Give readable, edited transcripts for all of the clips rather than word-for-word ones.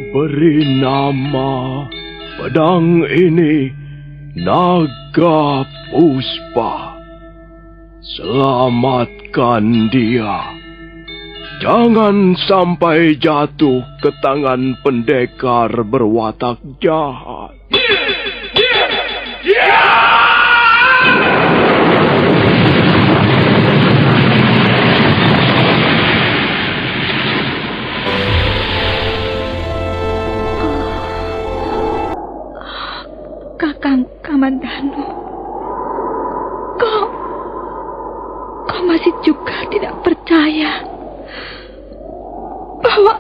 Beri nama pedang ini Naga Puspa. Selamatkan dia. Jangan sampai jatuh ke tangan pendekar berwatak jahat. Kakang Kamandanu, kau masih juga tidak percaya bahwa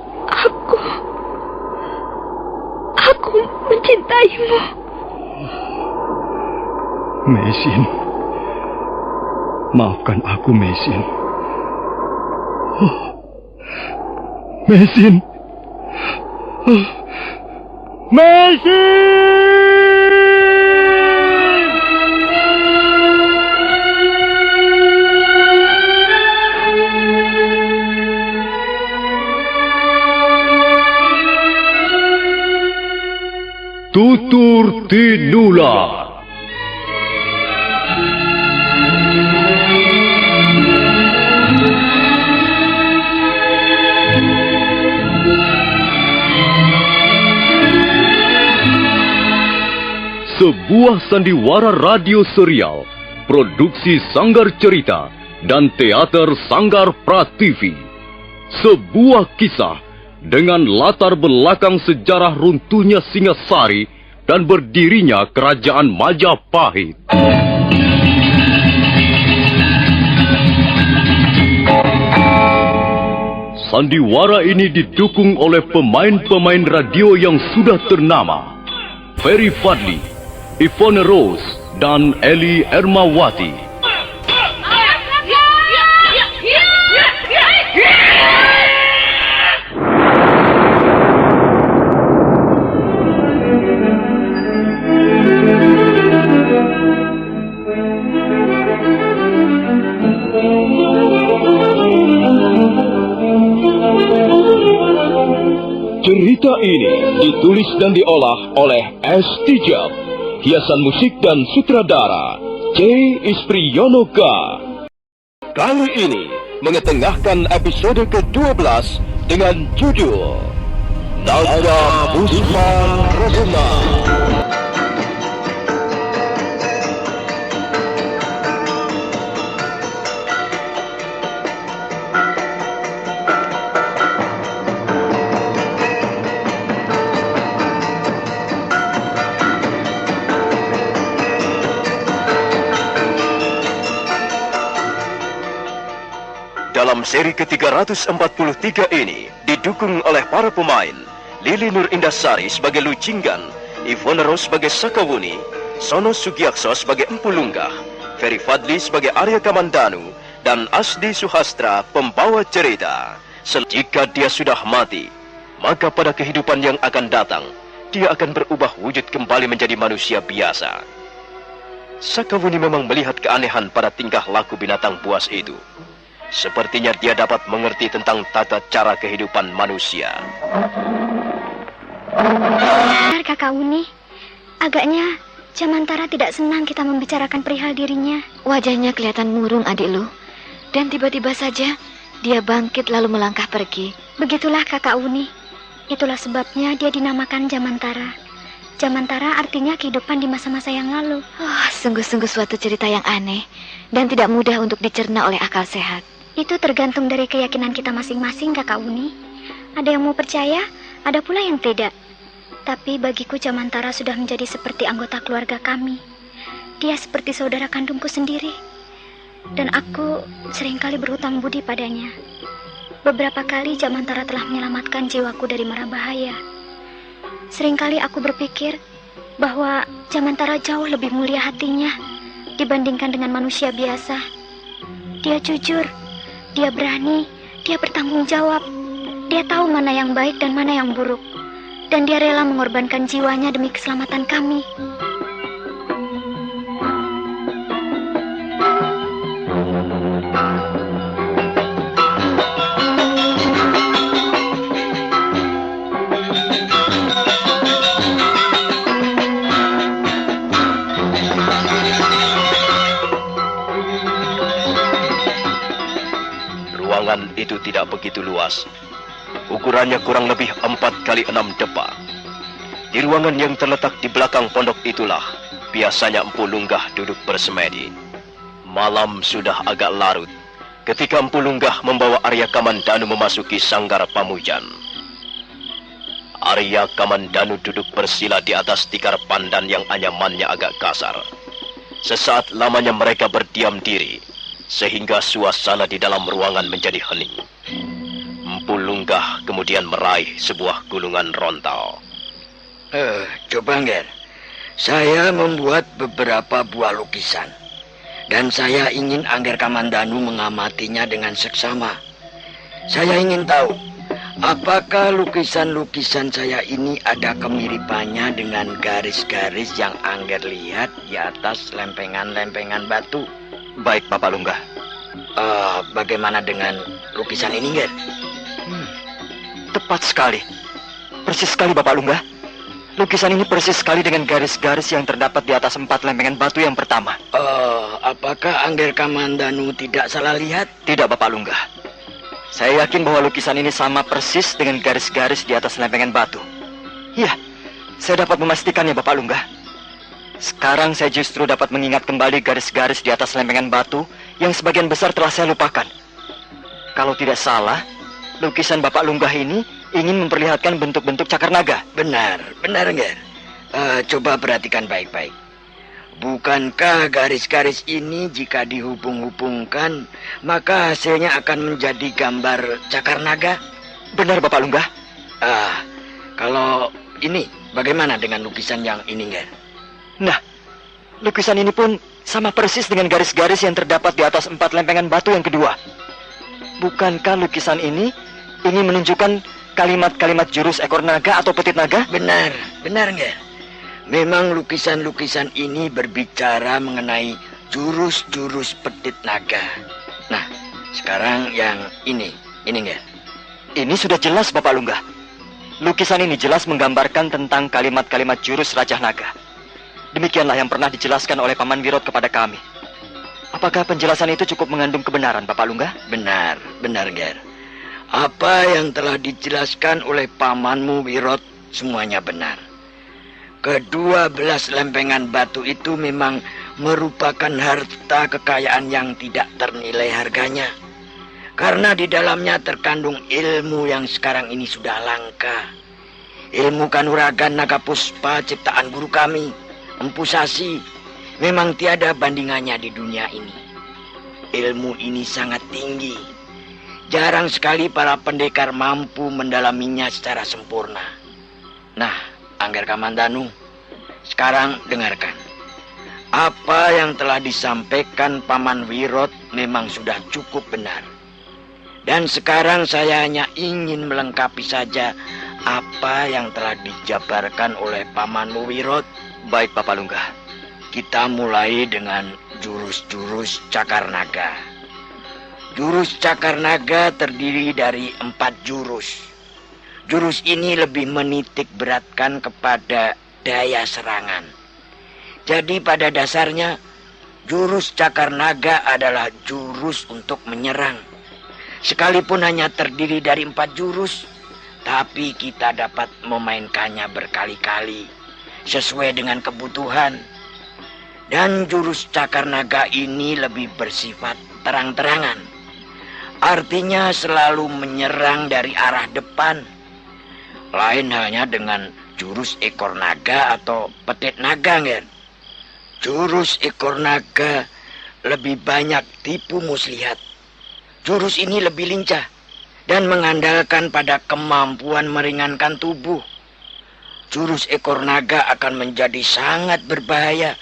aku mencintaimu. Mesin, maafkan aku, Mesin. Mesin. Mesin! Tutur Tinula. Sebuah sandiwara radio serial, produksi Sanggar Cerita dan teater Sanggar Prativi. Sebuah kisah dengan latar belakang sejarah runtuhnya Singasari dan berdirinya Kerajaan Majapahit. Sandiwara ini didukung oleh pemain-pemain radio yang sudah ternama. Ferry Fadli, Ivone Rose, dan Eli Ermawati. Cerita ini ditulis dan diolah oleh S. Tijab, hiasan musik dan sutradara C. Ispriyonoka. Kali ini mengetengahkan episode ke-12 dengan judul Naga Puspa Resena. Dalam seri ke-343 ini didukung oleh para pemain Lili Nur Indasari sebagai Lucinggan, Ivone Rose sebagai Sakawuni, Sono Sugiakso sebagai Empu Lunggah, Ferry Fadli sebagai Arya Kamandanu, dan Asdi Suhastra pembawa cerita. Jika dia sudah mati, maka pada kehidupan yang akan datang, dia akan berubah wujud kembali menjadi manusia biasa. Sakawuni memang melihat keanehan pada tingkah laku binatang buas itu. Sepertinya dia dapat mengerti tentang tata cara kehidupan manusia. Benar, Kakak Uni. Agaknya Jamantara tidak senang kita membicarakan perihal dirinya. Wajahnya kelihatan murung, adik lu. Dan tiba-tiba saja dia bangkit lalu melangkah pergi. Begitulah Kakak Uni. Itulah sebabnya dia dinamakan Jamantara. Jamantara artinya kehidupan di masa-masa yang lalu. Sungguh-sungguh suatu cerita yang aneh dan tidak mudah untuk dicerna oleh akal sehat. Itu tergantung dari keyakinan kita masing-masing, Kakak Uni. Ada yang mau percaya, ada pula yang tidak. Tapi bagiku Jamantara sudah menjadi seperti anggota keluarga kami. Dia seperti saudara kandungku sendiri. Dan aku seringkali berhutang budi padanya. Beberapa kali Jamantara telah menyelamatkan jiwaku dari mara bahaya. Seringkali aku berpikir bahwa Jamantara jauh lebih mulia hatinya dibandingkan dengan manusia biasa. Dia jujur, dia berani, dia bertanggung jawab. Dia tahu mana yang baik dan mana yang buruk. Dan dia rela mengorbankan jiwanya demi keselamatan kami. ruangan itu tidak begitu luas. Ukurannya kurang lebih 4 kali 6 depa. Di ruangan yang terletak di belakang pondok itulah biasanya Empu Lunggah duduk bersemedi. Malam sudah agak larut ketika Empu Lunggah membawa Arya Kamandanu memasuki sanggar pamujan. Arya Kamandanu duduk bersila di atas tikar pandan yang anyamannya agak kasar. Sesaat lamanya mereka berdiam diri, sehingga suasana di dalam ruangan menjadi hening. Empu Lunggah kemudian meraih sebuah gulungan rontal. Coba Nger, saya membuat beberapa buah lukisan. Dan saya ingin Angger Kamandanu mengamatinya dengan seksama. Saya ingin tahu, apakah lukisan-lukisan saya ini ada kemiripannya dengan garis-garis yang Angger lihat di atas lempengan-lempengan batu? Baik, Bapak Lunggah. Bagaimana dengan lukisan ini, Nger? Tepat sekali. Persis sekali, Bapak Lunggah. Lukisan ini persis sekali dengan garis-garis yang terdapat di atas 4 lempengan batu yang pertama. Apakah Angger Kamandanu tidak salah lihat? Tidak, Bapak Lunggah. Saya yakin bahwa lukisan ini sama persis dengan garis-garis di atas lempengan batu. Iya, saya dapat memastikannya, Bapak Lunggah. Sekarang saya justru dapat mengingat kembali garis-garis di atas lempengan batu yang sebagian besar telah saya lupakan. Kalau tidak salah, lukisan Bapak Lunggah ini ingin memperlihatkan bentuk-bentuk cakar naga. Benar, Nger. Coba perhatikan baik-baik. Bukankah garis-garis ini jika dihubung-hubungkan, maka hasilnya akan menjadi gambar cakar naga? Benar, Bapak Lunggah. Kalau ini, bagaimana dengan lukisan yang ini, Nger? Nah, lukisan ini pun sama persis dengan garis-garis yang terdapat di atas 4 lempengan batu yang kedua. Bukankah lukisan ini ingin menunjukkan kalimat-kalimat jurus ekor naga atau petit naga? Benar, Nger. Memang lukisan-lukisan ini berbicara mengenai jurus-jurus petit naga. Nah, sekarang yang ini Nger. Ini sudah jelas, Bapak Lunggah. Lukisan ini jelas menggambarkan tentang kalimat-kalimat jurus Raja Naga. Demikianlah yang pernah dijelaskan oleh Paman Wirot kepada kami. Apakah penjelasan itu cukup mengandung kebenaran, Bapak Lunggah? Benar, Nger. Apa yang telah dijelaskan oleh pamanmu Wirot semuanya benar. Ke-12 lempengan batu itu memang merupakan harta kekayaan yang tidak ternilai harganya. Karena di dalamnya terkandung ilmu yang sekarang ini sudah langka. Ilmu kanuragan naga puspa ciptaan guru kami, Empu Sasi, memang tiada bandingannya di dunia ini. Ilmu ini sangat tinggi. Jarang sekali para pendekar mampu mendalaminya secara sempurna. Nah, Angger Kamandanu, sekarang dengarkan. Apa yang telah disampaikan Paman Wirot memang sudah cukup benar. Dan sekarang saya hanya ingin melengkapi saja apa yang telah dijabarkan oleh Pamanmu Wirot. Baik, Bapak Lunggah. Kita mulai dengan jurus-jurus cakar naga. Jurus cakar naga terdiri dari 4 jurus. Jurus ini lebih menitik beratkan kepada daya serangan. Jadi pada dasarnya, jurus cakar naga adalah jurus untuk menyerang. Sekalipun hanya terdiri dari 4 jurus, tapi kita dapat memainkannya berkali-kali sesuai dengan kebutuhan. Dan jurus cakar naga ini lebih bersifat terang-terangan. Artinya selalu menyerang dari arah depan. Lain halnya dengan jurus ekor naga atau petit naga, Nger. Jurus ekor naga lebih banyak tipu muslihat. Jurus ini lebih lincah dan mengandalkan pada kemampuan meringankan tubuh. Jurus ekor naga akan menjadi sangat berbahaya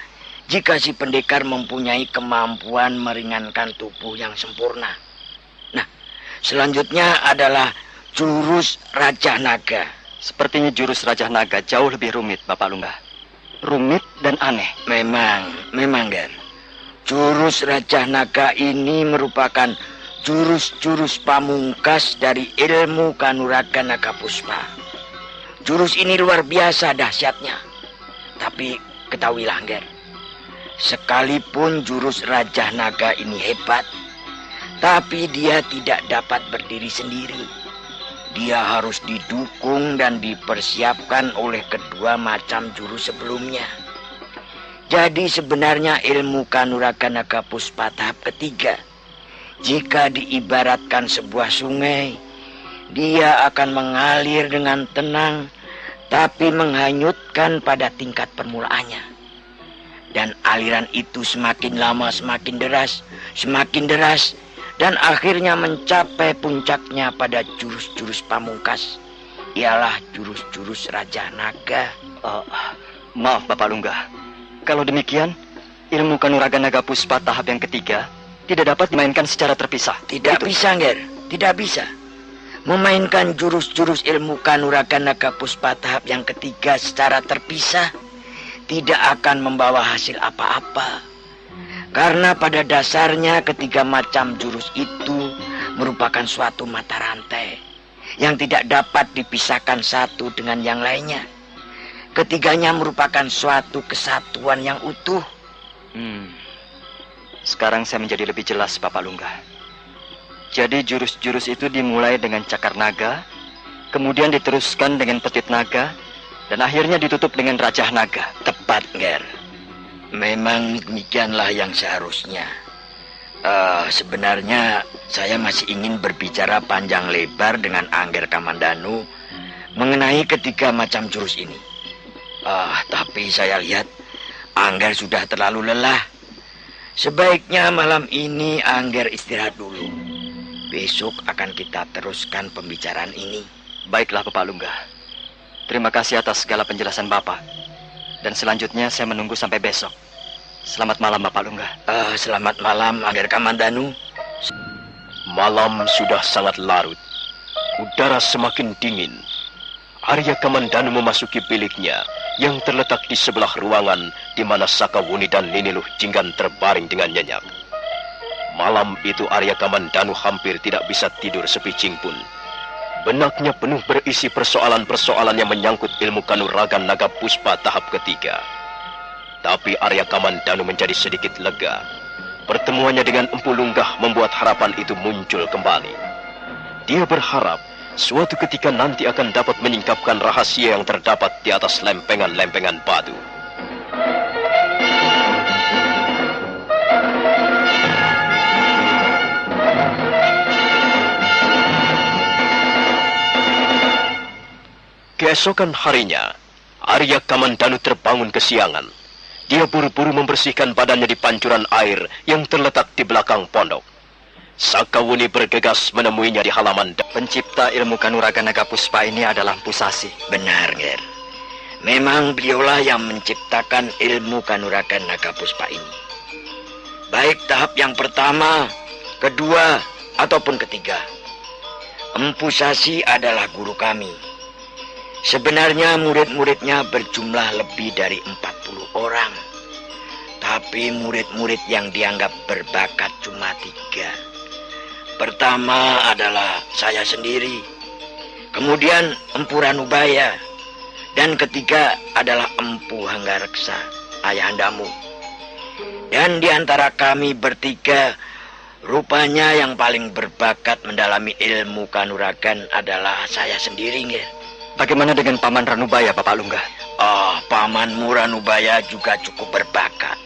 jika si pendekar mempunyai kemampuan meringankan tubuh yang sempurna. Nah, selanjutnya adalah jurus Raja Naga. Sepertinya jurus Raja Naga jauh lebih rumit, Bapak Lunggah. Rumit dan aneh. Memang, Ger. Jurus Raja Naga ini merupakan jurus-jurus pamungkas dari ilmu kanuragan naga puspa. Jurus ini luar biasa dahsyatnya. Tapi ketahuilah, Ger, sekalipun jurus Raja Naga ini hebat, Tapi dia tidak dapat berdiri sendiri. Dia harus didukung dan dipersiapkan oleh kedua macam jurus sebelumnya. Jadi sebenarnya ilmu Kanuragan Naga Puspa tahap ketiga, jika diibaratkan sebuah sungai, dia akan mengalir dengan tenang, tapi menghanyutkan pada tingkat permulaannya. Dan aliran itu semakin lama semakin deras, dan akhirnya mencapai puncaknya pada jurus-jurus pamungkas, ialah jurus-jurus Raja Naga. Maaf Bapak Lungga, kalau demikian ilmu Kanuragan Naga Puspa tahap yang ketiga tidak dapat dimainkan secara terpisah. Tidak bisa, Nger. Tidak bisa. Memainkan jurus-jurus ilmu Kanuragan Naga Puspa tahap yang ketiga secara terpisah tidak akan membawa hasil apa-apa. Karena pada dasarnya ketiga macam jurus itu merupakan suatu mata rantai yang tidak dapat dipisahkan satu dengan yang lainnya. Ketiganya merupakan suatu kesatuan yang utuh. Sekarang saya menjadi lebih jelas, Bapak Lungga. Jadi jurus-jurus itu dimulai dengan cakar naga, kemudian diteruskan dengan petit naga, dan akhirnya ditutup dengan rajah naga. Tepat, Nger. Memang demikianlah yang seharusnya. Sebenarnya saya masih ingin berbicara panjang lebar dengan Angger Kamandanu mengenai ketiga macam jurus ini. Tapi saya lihat Angger sudah terlalu lelah. Sebaiknya malam ini Angger istirahat dulu. Besok akan kita teruskan pembicaraan ini. Baiklah Bapak Lungga. Terima kasih atas segala penjelasan Bapak. Dan selanjutnya saya menunggu sampai besok. Selamat malam Bapak Lungga. Selamat malam Angger Kamandanu. Malam sudah sangat larut. Udara semakin dingin. Arya Kamandanu memasuki biliknya yang terletak di sebelah ruangan di mana Sakawuni dan Niniluh Jinggan terbaring dengan nyenyak. Malam itu Arya Kamandanu hampir tidak bisa tidur sepicing pun. Benaknya penuh berisi persoalan-persoalan yang menyangkut ilmu Kanuragan Naga Puspa tahap ketiga. Tapi Arya Kamandanu menjadi sedikit lega. Pertemuannya dengan Empu Lunggah membuat harapan itu muncul kembali. Dia berharap suatu ketika nanti akan dapat menyingkapkan rahasia yang terdapat di atas lempengan-lempengan batu. Keesokan harinya, Arya Kamandanu terbangun kesiangan. Dia buru-buru membersihkan badannya di pancuran air yang terletak di belakang pondok. Sakawuni bergegas menemuinya di halaman. Pencipta ilmu Kanuragan Naga Puspa ini adalah Empu Sasi. Benar, Nger. Memang beliaulah yang menciptakan ilmu Kanuragan Naga Puspa ini. Baik tahap yang pertama, kedua, ataupun ketiga. Empu Sasi adalah guru kami. Sebenarnya murid-muridnya berjumlah lebih dari 40 orang. Tapi murid-murid yang dianggap berbakat cuma 3. Pertama adalah saya sendiri. Kemudian Empu Ranubaya. Dan ketiga adalah Empu Hanggareksa, ayahandamu. Dan di antara kami bertiga, rupanya yang paling berbakat mendalami ilmu Kanuragan adalah saya sendiri, Nger. Bagaimana dengan Paman Ranubaya, Bapak Lungga? Pamanmu Ranubaya juga cukup berbakat.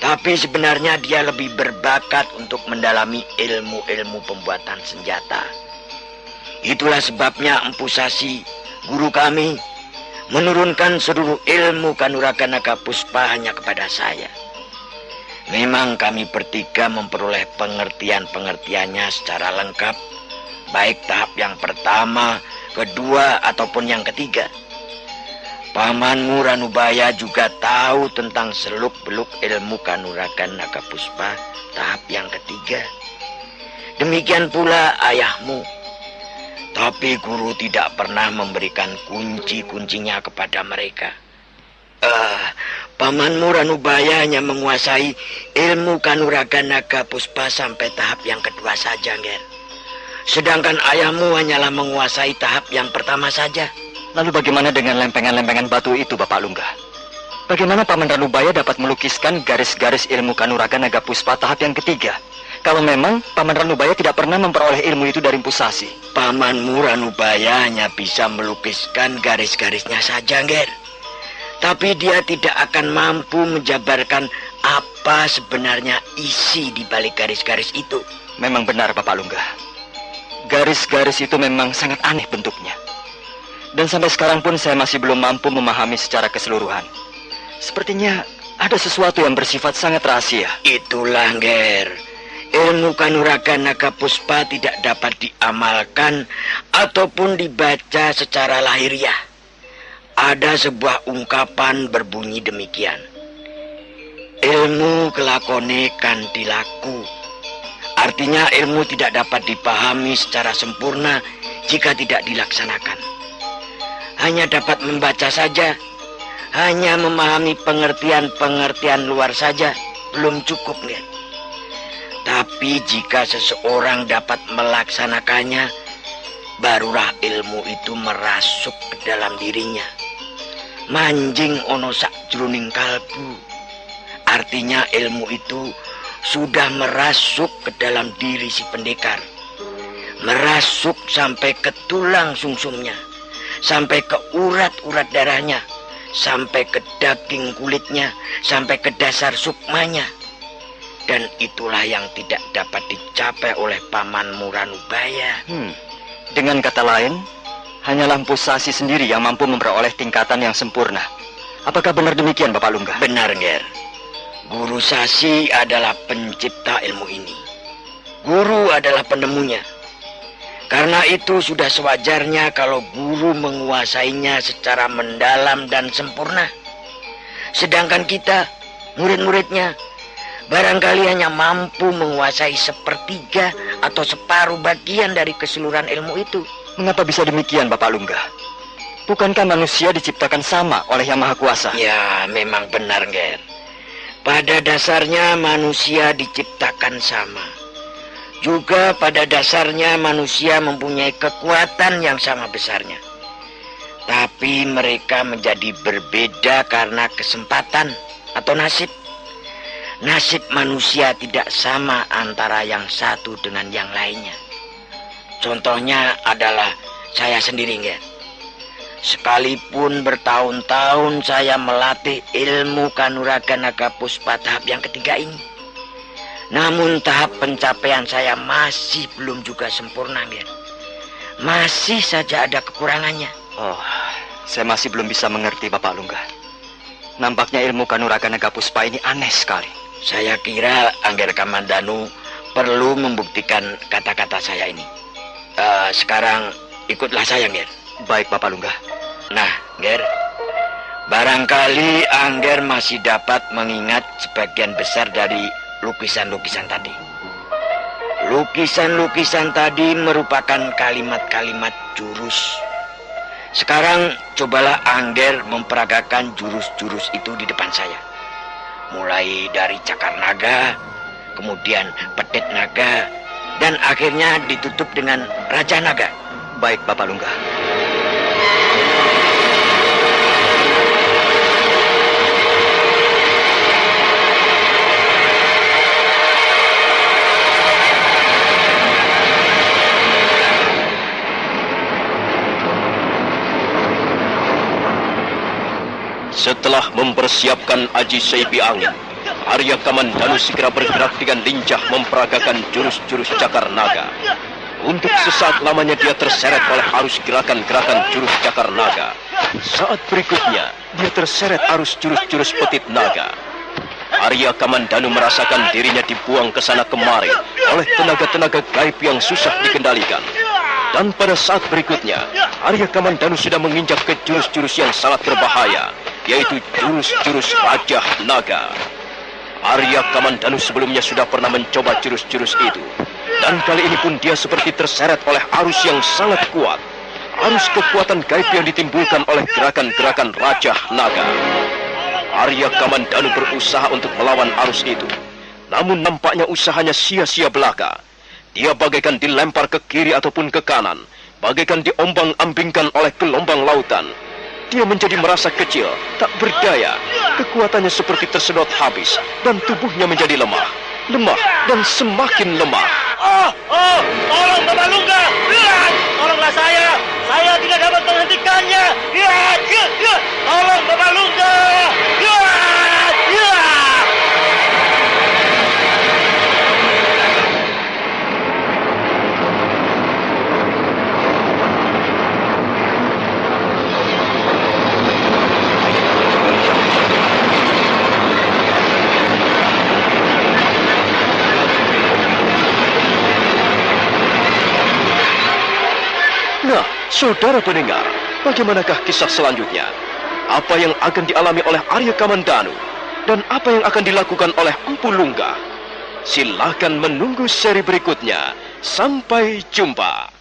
Tapi sebenarnya dia lebih berbakat untuk mendalami ilmu-ilmu pembuatan senjata. Itulah sebabnya Empu Sasi, guru kami, menurunkan seluruh ilmu Kanuragan Naga Puspa hanya kepada saya. Memang kami bertiga memperoleh pengertian-pengertiannya secara lengkap, baik tahap yang pertama, kedua, ataupun yang ketiga. Pamanmu Ranubaya juga tahu tentang seluk-beluk ilmu Kanuragan Naga Puspa tahap yang ketiga. Demikian pula ayahmu. Tapi guru tidak pernah memberikan kunci-kuncinya kepada mereka. Pamanmu Ranubaya hanya menguasai ilmu Kanuragan Naga Puspa sampai tahap yang kedua saja, Nger. Sedangkan ayahmu hanyalah menguasai tahap yang pertama saja. Lalu bagaimana dengan lempengan-lempengan batu itu, Bapak Lungga? Bagaimana Paman Ranubaya dapat melukiskan garis-garis ilmu Kanuragan Naga Puspa tahap yang ketiga? kalau memang Paman Ranubaya tidak pernah memperoleh ilmu itu dari Empu Sasi. Pamanmu Ranubaya hanya bisa melukiskan garis-garisnya saja, Nger. Tapi dia tidak akan mampu menjabarkan apa sebenarnya isi di balik garis-garis itu. Memang benar, Bapak Lungga. Garis-garis itu memang sangat aneh bentuknya. Dan sampai sekarang pun saya masih belum mampu memahami secara keseluruhan. Sepertinya ada sesuatu yang bersifat sangat rahasia. Itulah, Nger. Ilmu Kanuragan Naga Puspa tidak dapat diamalkan ataupun dibaca secara lahiriah. Ada sebuah ungkapan berbunyi demikian. Ilmu kelakone kanthi laku. Artinya ilmu tidak dapat dipahami secara sempurna jika tidak dilaksanakan. Hanya dapat membaca saja, hanya memahami pengertian-pengertian luar saja, belum cukup, Nger. Tapi jika seseorang dapat melaksanakannya, barulah ilmu itu merasuk ke dalam dirinya. Manjing ono sakjroning kalbu. Artinya ilmu itu sudah merasuk ke dalam diri si pendekar. Merasuk sampai ke tulang sumsumnya, sampai ke urat-urat darahnya, sampai ke daging kulitnya, sampai ke dasar sukmanya. Dan itulah yang tidak dapat dicapai oleh Pamanmu Ranubaya. Dengan kata lain, hanyalah Empu Sasi sendiri yang mampu memperoleh tingkatan yang sempurna. Apakah benar demikian, Bapak Lungga? Benar, Nger. Guru Sasi adalah pencipta ilmu ini. Guru adalah penemunya. Karena itu sudah sewajarnya kalau guru menguasainya secara mendalam dan sempurna. Sedangkan kita, murid-muridnya, barangkali hanya mampu menguasai sepertiga atau separuh bagian dari keseluruhan ilmu itu. Mengapa bisa demikian, Bapak Lungga? Bukankah manusia diciptakan sama oleh Yang Maha Kuasa? Ya, memang benar, Nger. Pada dasarnya manusia diciptakan sama. Juga pada dasarnya manusia mempunyai kekuatan yang sama besarnya. Tapi mereka menjadi berbeda karena kesempatan atau nasib. Nasib manusia tidak sama antara yang satu dengan yang lainnya. Contohnya adalah saya sendiri, Nger. Sekalipun bertahun-tahun saya melatih ilmu Kanuragan Naga Puspa tahap yang ketiga ini, namun tahap pencapaian saya masih belum juga sempurna, Nger. Masih saja ada kekurangannya. Oh, saya masih belum bisa mengerti, Bapak Lungga. Nampaknya ilmu Kanuragan Naga Puspa ini aneh sekali. Saya kira Angger Kamandanu perlu membuktikan kata-kata saya ini. Sekarang ikutlah saya, Nger. Baik, Bapak Lungga. Nah, Nger, barangkali Angger masih dapat mengingat sebagian besar dari lukisan-lukisan tadi. Lukisan-lukisan tadi merupakan kalimat-kalimat jurus. Sekarang cobalah Angger memperagakan jurus-jurus itu di depan saya. Mulai dari cakar naga, kemudian petit naga, dan akhirnya ditutup dengan raja naga. Baik, Bapak Lungga. Setelah mempersiapkan aji seipi angin, Arya Kamandanu segera bergerak dengan lincah memperagakan jurus-jurus cakar naga. Untuk sesaat lamanya dia terseret oleh arus gerakan-gerakan jurus cakar naga. Saat berikutnya, dia terseret arus jurus-jurus petit naga. Arya Kamandanu merasakan dirinya dibuang ke sana kemari oleh tenaga-tenaga gaib yang susah dikendalikan. Dan pada saat berikutnya, Arya Kamandanu sudah menginjak ke jurus-jurus yang sangat berbahaya, yaitu jurus-jurus Raja Naga. Arya Kamandanu sebelumnya sudah pernah mencoba jurus-jurus itu. Dan kali ini pun dia seperti terseret oleh arus yang sangat kuat. Arus kekuatan gaib yang ditimbulkan oleh gerakan-gerakan Raja Naga. Arya Kamandanu berusaha untuk melawan arus itu. Namun nampaknya usahanya sia-sia belaka. Dia bagaikan dilempar ke kiri ataupun ke kanan. Bagaikan diombang-ambingkan oleh gelombang lautan. Dia menjadi merasa kecil, tak berdaya. Kekuatannya seperti tersedot habis dan tubuhnya menjadi lemah. lemah dan semakin lemah. Tolong Bapak Lungga, tolonglah saya tidak dapat menghentikannya. Tolong Bapak Lungga. Nah, saudara pendengar, bagaimanakah kisah selanjutnya? Apa yang akan dialami oleh Arya Kamandanu? Dan apa yang akan dilakukan oleh Empu Lungga? Silakan menunggu seri berikutnya. Sampai jumpa.